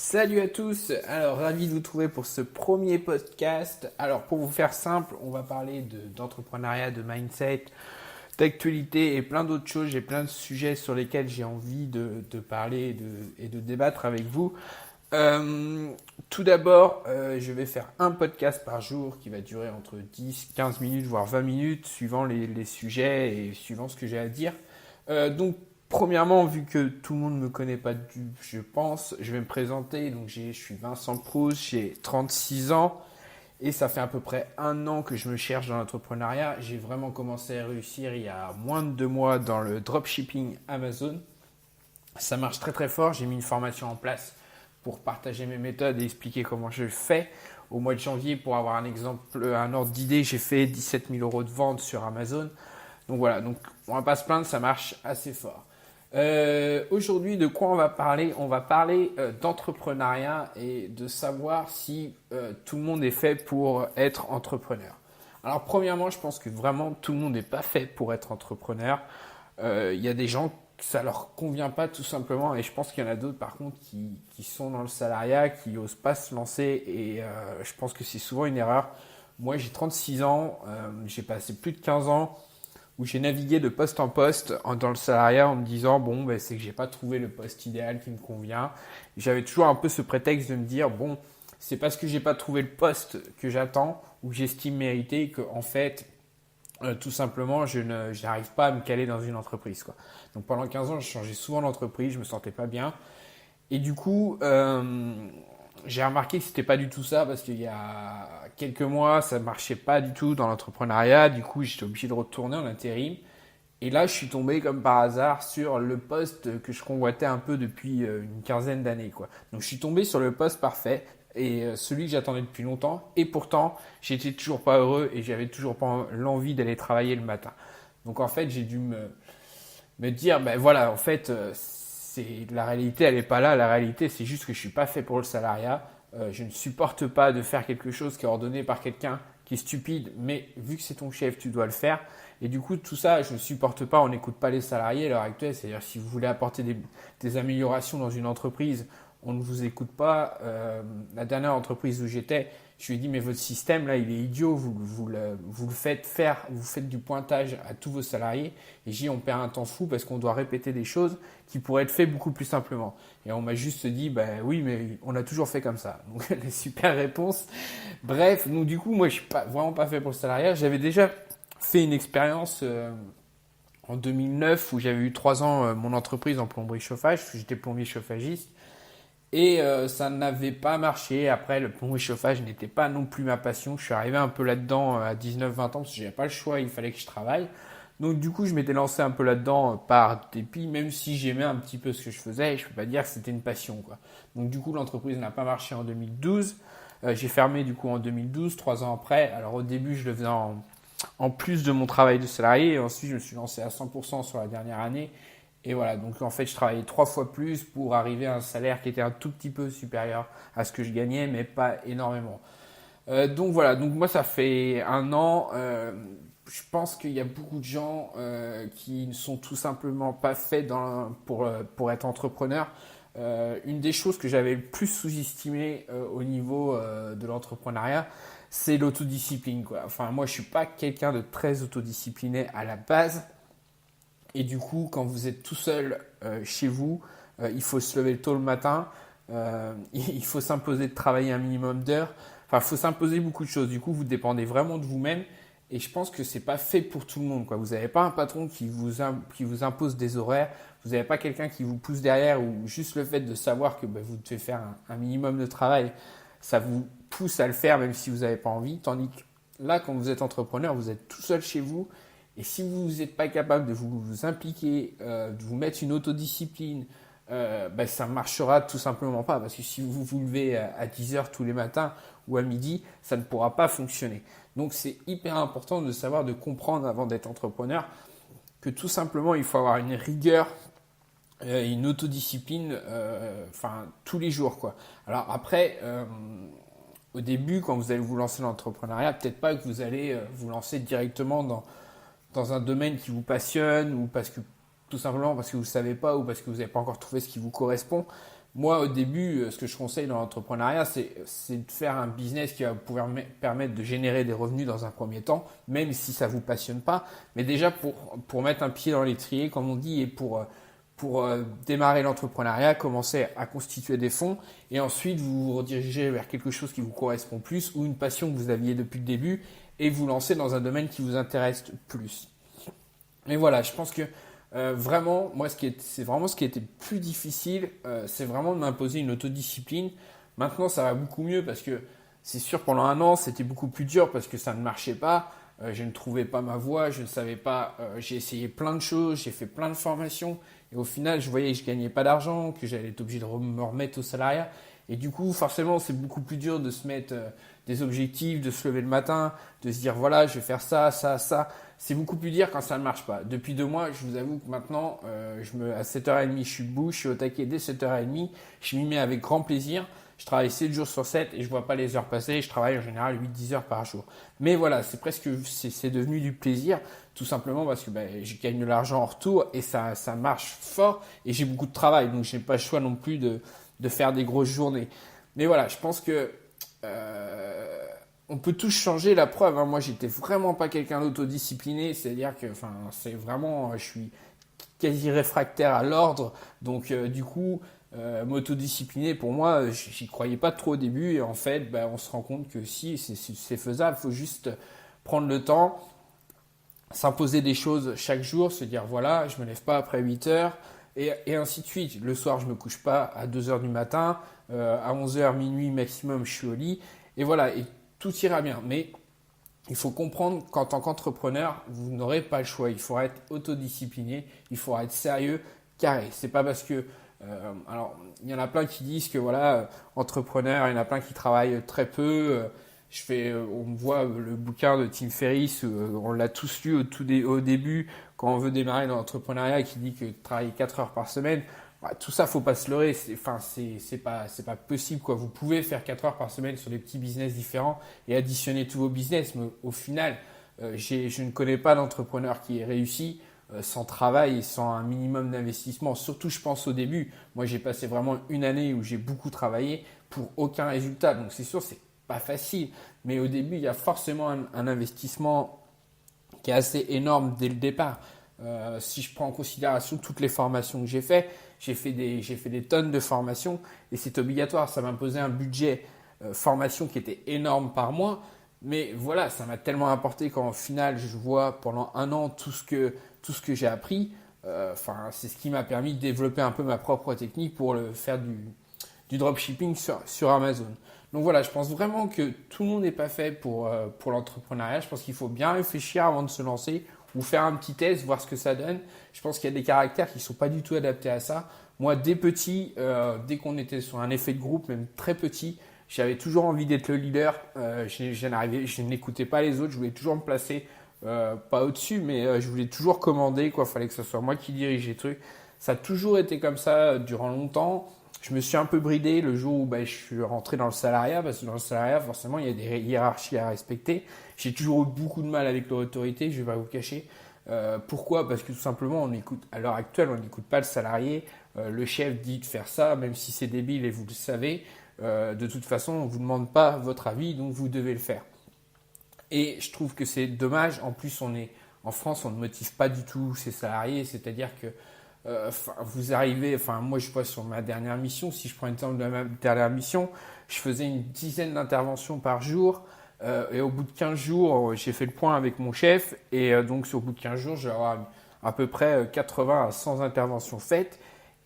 Salut à tous, alors ravi de vous trouver pour ce premier podcast. Alors pour vous faire simple, on va parler d'entrepreneuriat, de mindset, d'actualité et plein d'autres choses. J'ai plein de sujets sur lesquels j'ai envie de parler et de débattre avec vous. Tout d'abord, je vais faire un podcast par jour qui va durer entre 10, 15 minutes, voire 20 minutes, suivant les sujets et suivant ce que j'ai à dire. Donc, premièrement, vu que tout le monde ne me connaît pas, je pense, je vais me présenter. Donc, je suis Vincent Proust, j'ai 36 ans et ça fait à peu près un an que je me cherche dans l'entrepreneuriat. J'ai vraiment commencé à réussir il y a moins de 2 mois dans le dropshipping Amazon. Ça marche très très fort. J'ai mis une formation en place pour partager mes méthodes et expliquer comment je fais. Au mois de janvier, pour avoir un exemple, un ordre d'idée, j'ai fait 17 000 euros de vente sur Amazon. Donc voilà, donc on va pas se plaindre, ça marche assez fort. Aujourd'hui, de quoi on va parler? On va parler d'entrepreneuriat et de savoir si tout le monde est fait pour être entrepreneur. Alors premièrement, je pense que vraiment tout le monde n'est pas fait pour être entrepreneur. Il y a des gens que ça leur convient pas tout simplement et je pense qu'il y en a d'autres par contre qui sont dans le salariat, qui osent pas se lancer et je pense que c'est souvent une erreur. Moi j'ai 36 ans, j'ai passé plus de 15 ans où j'ai navigué de poste en poste dans le salariat en me disant bon ben, c'est que j'ai pas trouvé le poste idéal qui me convient. J'avais toujours un peu ce prétexte de me dire bon c'est parce que j'ai pas trouvé le poste que j'attends ou que j'estime mériter que en fait tout simplement, je n'arrive pas à me caler dans une entreprise, quoi. Donc pendant 15 ans, je changeais souvent d'entreprise, je me sentais pas bien. Et du coup, j'ai remarqué que c'était pas du tout ça parce qu'il y a quelques mois, ça marchait pas du tout dans l'entrepreneuriat. Du coup, j'étais obligé de retourner en intérim. Et là, je suis tombé comme par hasard sur le poste que je convoitais un peu depuis une quinzaine d'années, quoi. Donc, je suis tombé sur le poste parfait et celui que j'attendais depuis longtemps. Et pourtant, j'étais toujours pas heureux et j'avais toujours pas l'envie d'aller travailler le matin. Donc, en fait, j'ai dû me dire, ben voilà, en fait, c'est la réalité, elle est pas là. La réalité, c'est juste que je suis pas fait pour le salariat. Je ne supporte pas de faire quelque chose qui est ordonné par quelqu'un qui est stupide, mais vu que c'est ton chef, tu dois le faire. Et du coup, tout ça, je ne supporte pas. On n'écoute pas les salariés à l'heure actuelle. C'est-à-dire, si vous voulez apporter des améliorations dans une entreprise, on ne vous écoute pas. La dernière entreprise où j'étais, je lui ai dit, mais votre système, là, il est idiot. Vous le faites faire, vous faites du pointage à tous vos salariés. Et j'ai dit, on perd un temps fou parce qu'on doit répéter des choses qui pourraient être faites beaucoup plus simplement. Et on m'a juste dit, ben oui, mais on a toujours fait comme ça. Donc, les super réponses. Bref, donc du coup, moi, je suis pas, vraiment pas fait pour le salariat. J'avais déjà fait une expérience en 2009 où j'avais eu 3 ans mon entreprise en plomberie chauffage, parce que j'étais plombier chauffagiste. Et ça n'avait pas marché. Après, le plomberie chauffage n'était pas non plus ma passion. Je suis arrivé un peu là-dedans à 19-20 ans parce que j'avais pas le choix, il fallait que je travaille. Donc du coup, je m'étais lancé un peu là-dedans par dépit, même si j'aimais un petit peu ce que je faisais. Je peux pas dire que c'était une passion, quoi. Donc du coup, l'entreprise n'a pas marché en 2012. J'ai fermé du coup en 2012, 3 ans après. Alors au début, je le faisais en plus de mon travail de salarié. Et ensuite, je me suis lancé à 100% sur la dernière année. Et voilà, donc en fait, je travaillais 3 fois plus pour arriver à un salaire qui était un tout petit peu supérieur à ce que je gagnais, mais pas énormément. Donc voilà, donc moi, ça fait un an. Je pense qu'il y a beaucoup de gens qui ne sont tout simplement pas faits pour être entrepreneur. Une des choses que j'avais le plus sous-estimé au niveau de l'entrepreneuriat, c'est l'autodiscipline, quoi. Enfin, moi, je suis pas quelqu'un de très autodiscipliné à la base. Et du coup, quand vous êtes tout seul chez vous, il faut se lever tôt le matin, il faut s'imposer de travailler un minimum d'heures. Enfin, il faut s'imposer beaucoup de choses. Du coup, vous dépendez vraiment de vous-même. Et je pense que c'est pas fait pour tout le monde, quoi. Vous n'avez pas un patron qui vous impose des horaires. Vous n'avez pas quelqu'un qui vous pousse derrière ou juste le fait de savoir que vous devez faire un minimum de travail, ça vous pousse à le faire même si vous n'avez pas envie. Tandis que là, quand vous êtes entrepreneur, vous êtes tout seul chez vous. Et si vous n'êtes pas capable de vous impliquer, de vous mettre une autodiscipline, ça ne marchera tout simplement pas. Parce que si vous vous levez à 10 heures tous les matins ou à midi, ça ne pourra pas fonctionner. Donc c'est hyper important de savoir, de comprendre avant d'être entrepreneur, que tout simplement il faut avoir une rigueur, une autodiscipline, tous les jours, quoi. Alors après, au début, quand vous allez vous lancer dans l'entrepreneuriat, peut-être pas que vous allez vous lancer directement dans un domaine qui vous passionne ou parce que tout simplement parce que vous ne savez pas ou parce que vous n'avez pas encore trouvé ce qui vous correspond. Moi, au début, ce que je conseille dans l'entrepreneuriat, c'est de faire un business qui va pouvoir permettre de générer des revenus dans un premier temps, même si ça ne vous passionne pas. Mais déjà pour mettre un pied dans l'étrier, comme on dit, et pour démarrer l'entrepreneuriat, commencer à constituer des fonds et ensuite vous vous redirigez vers quelque chose qui vous correspond plus ou une passion que vous aviez depuis le début et vous lancer dans un domaine qui vous intéresse plus. Mais voilà, je pense que vraiment, moi, c'est vraiment ce qui était plus difficile, c'est vraiment de m'imposer une autodiscipline. Maintenant, ça va beaucoup mieux parce que c'est sûr, pendant un an, c'était beaucoup plus dur parce que ça ne marchait pas. Je ne trouvais pas ma voie, je ne savais pas. J'ai essayé plein de choses, j'ai fait plein de formations et au final, je voyais que je gagnais pas d'argent, que j'allais être obligé de me remettre au salariat. Et du coup, forcément, c'est beaucoup plus dur de se mettre des objectifs, de se lever le matin, de se dire voilà, je vais faire ça, ça, ça. C'est beaucoup plus dur quand ça ne marche pas. Depuis 2 mois, je vous avoue que maintenant, à 7h30, je suis debout, je suis au taquet dès 7h30. Je m'y mets avec grand plaisir. Je travaille 7 jours sur 7 et je vois pas les heures passer. Je travaille en général 8-10 heures par jour. Mais voilà, c'est devenu du plaisir, tout simplement parce que je gagne de l'argent en retour et ça marche fort et j'ai beaucoup de travail. Donc, je n'ai pas le choix non plus de faire des grosses journées. Mais voilà, je pense que on peut tous changer. La preuve, hein. Moi, j'étais vraiment pas quelqu'un d'autodiscipliné. C'est-à-dire que, c'est vraiment, je suis quasi réfractaire à l'ordre. Donc, du coup, m'autodiscipliner, pour moi, j'y croyais pas trop au début. Et en fait, on se rend compte que si, c'est faisable. Il faut juste prendre le temps, s'imposer des choses chaque jour, se dire voilà, je me lève pas après 8 heures. Et ainsi de suite. Le soir, je me couche pas à 2 heures du matin. À 11 heures, minuit maximum, je suis au lit. Et voilà, et tout ira bien. Mais il faut comprendre qu'en tant qu'entrepreneur, vous n'aurez pas le choix. Il faudra être autodiscipliné, il faudra être sérieux, carré. C'est pas parce que alors, il y en a plein qui disent que voilà, entrepreneur, il y en a plein qui travaillent très peu. On voit le bouquin de Tim Ferriss, on l'a tous lu au début, quand on veut démarrer dans l'entrepreneuriat, qui dit que travailler 4 heures par semaine, tout ça, faut pas se leurrer. C'est pas possible, quoi. Vous pouvez faire 4 heures par semaine sur des petits business différents et additionner tous vos business, mais au final, je ne connais pas d'entrepreneur qui ait réussi sans travail et sans un minimum d'investissement. Surtout, je pense au début. Moi, j'ai passé vraiment une année où j'ai beaucoup travaillé pour aucun résultat. Donc, c'est sûr, c'est pas facile. Mais au début, il y a forcément un investissement qui est assez énorme dès le départ. Si je prends en considération toutes les formations que j'ai fait des tonnes de formations et c'est obligatoire. Ça m'imposait un budget formation qui était énorme par mois. Mais voilà, ça m'a tellement apporté qu'en final, je vois pendant un an tout ce que j'ai appris. C'est ce qui m'a permis de développer un peu ma propre technique pour faire du dropshipping sur Amazon. Donc voilà, je pense vraiment que tout le monde n'est pas fait pour l'entrepreneuriat. Je pense qu'il faut bien réfléchir avant de se lancer ou faire un petit test, voir ce que ça donne. Je pense qu'il y a des caractères qui ne sont pas du tout adaptés à ça. Moi, dès petit, dès qu'on était sur un effet de groupe, même très petit, j'avais toujours envie d'être le leader. Je n'écoutais pas les autres, je voulais toujours me placer, pas au-dessus, mais je voulais toujours commander, quoi. Fallait que ce soit moi qui dirigeais le truc. Ça a toujours été comme ça durant longtemps. Je me suis un peu bridé le jour où je suis rentré dans le salariat, parce que dans le salariat, forcément, il y a des hiérarchies à respecter. J'ai toujours eu beaucoup de mal avec l'autorité, je ne vais pas vous cacher. Pourquoi? Parce que tout simplement, à l'heure actuelle, on n'écoute pas le salarié. Le chef dit de faire ça, même si c'est débile et vous le savez. De toute façon, on ne vous demande pas votre avis, donc vous devez le faire. Et je trouve que c'est dommage. En plus, en France, on ne motive pas du tout ses salariés. C'est-à-dire que vous arrivez, moi je vois sur ma dernière mission, si je prends exemple de ma dernière mission, je faisais une dizaine d'interventions par jour. Et au bout de 15 jours, j'ai fait le point avec mon chef. Et donc, au bout de 15 jours, j'ai à peu près 80 à 100 interventions faites.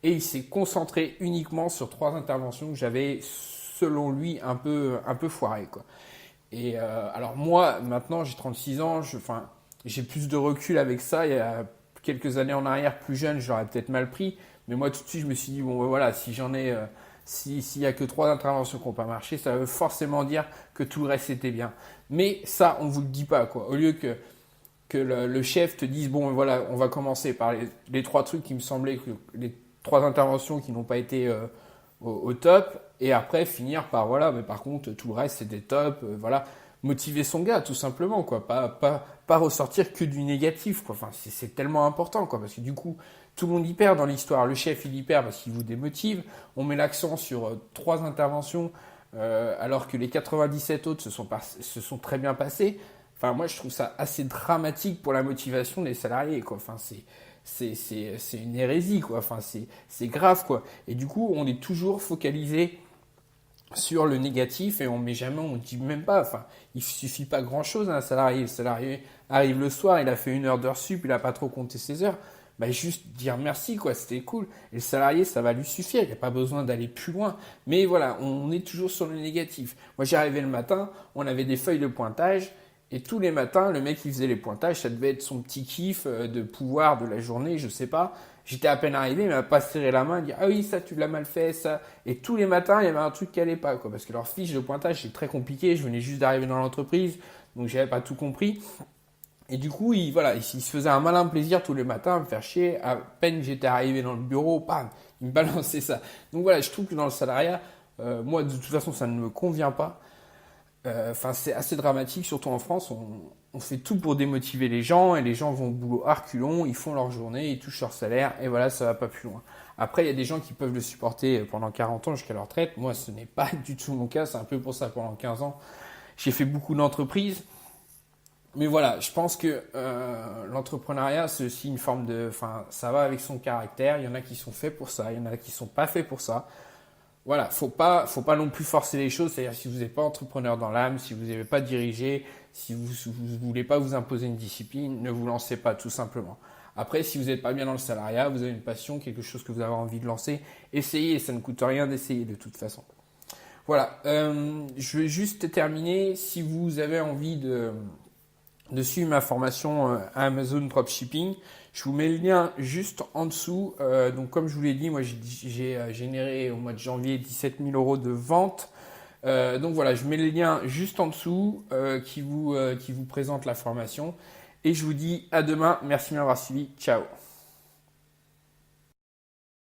Et il s'est concentré uniquement sur 3 interventions que j'avais, selon lui, un peu foirées, quoi. Et alors moi, maintenant, j'ai 36 ans, j'ai plus de recul avec ça. Il y a quelques années en arrière, plus jeune, j'aurais peut-être mal pris. Mais moi, tout de suite, je me suis dit, bon, voilà, s'il y a que 3 interventions qui n'ont pas marché, ça veut forcément dire que tout le reste était bien. Mais ça, on ne vous le dit pas, quoi. Au lieu que le chef te dise, bon, voilà, on va commencer par les 3 trucs qui me semblaient que les 3 interventions qui n'ont pas été au top, et après finir par, voilà, mais par contre, tout le reste, c'était top, voilà. motiver son gars, tout simplement, quoi. Pas ressortir que du négatif, quoi. Enfin, c'est tellement important, quoi, parce que du coup, tout le monde y perd dans l'histoire. Le chef, il y perd parce qu'il vous démotive. On met l'accent sur 3 interventions, alors que les 97 autres se sont très bien passés. Enfin, moi, je trouve ça assez dramatique pour la motivation des salariés, quoi. Enfin, c'est une hérésie, quoi. Enfin, c'est grave, quoi. Et du coup, on est toujours focalisé sur le négatif et on dit même pas, enfin, il suffit pas grand chose à un salarié. Le salarié arrive le soir, il a fait 1 heure d'heure sup, il a pas trop compté ses heures. Bah, juste dire merci, quoi, c'était cool. Et le salarié, ça va lui suffire, il n'y a pas besoin d'aller plus loin. Mais voilà, on est toujours sur le négatif. Moi, j'arrivais le matin, on avait des feuilles de pointage, et tous les matins, le mec qui faisait les pointages, ça devait être son petit kiff de pouvoir de la journée, je sais pas. J'étais à peine arrivé, il m'a pas serré la main, il dit ah oui, ça tu l'as mal fait, ça. Et tous les matins, il y avait un truc qui allait pas, quoi, parce que leur fiche de pointage c'est très compliqué. Je venais juste d'arriver dans l'entreprise, donc j'avais pas tout compris. Et du coup, il se faisait un malin plaisir tous les matins à me faire chier. À peine que j'étais arrivé dans le bureau, bam, il me balançait ça. Donc voilà, je trouve que dans le salariat, moi de toute façon, ça ne me convient pas. Enfin, c'est assez dramatique, surtout en France. On fait tout pour démotiver les gens et les gens vont au boulot à reculons, ils font leur journée, ils touchent leur salaire et voilà, ça va pas plus loin. Après, il y a des gens qui peuvent le supporter pendant 40 ans jusqu'à leur retraite. Moi, ce n'est pas du tout mon cas. C'est un peu pour ça pendant 15 ans. J'ai fait beaucoup d'entreprises. Mais voilà, je pense que l'entrepreneuriat, c'est aussi une forme de... Enfin, ça va avec son caractère. Il y en a qui sont faits pour ça, il y en a qui sont pas faits pour ça. Voilà, faut pas non plus forcer les choses. C'est-à-dire si vous n'êtes pas entrepreneur dans l'âme, si vous n'avez pas dirigé, si vous ne voulez pas vous imposer une discipline, ne vous lancez pas tout simplement. Après, si vous n'êtes pas bien dans le salariat, vous avez une passion, quelque chose que vous avez envie de lancer, essayez. Ça ne coûte rien d'essayer de toute façon. Voilà, je vais juste terminer. Si vous avez envie de suivre ma formation Amazon Dropshipping, je vous mets le lien juste en dessous. Donc comme je vous l'ai dit, moi j'ai généré au mois de janvier 17 000 euros de vente. Donc voilà, je mets le lien juste en dessous qui vous présente la formation. Et je vous dis à demain. Merci de m'avoir suivi. Ciao.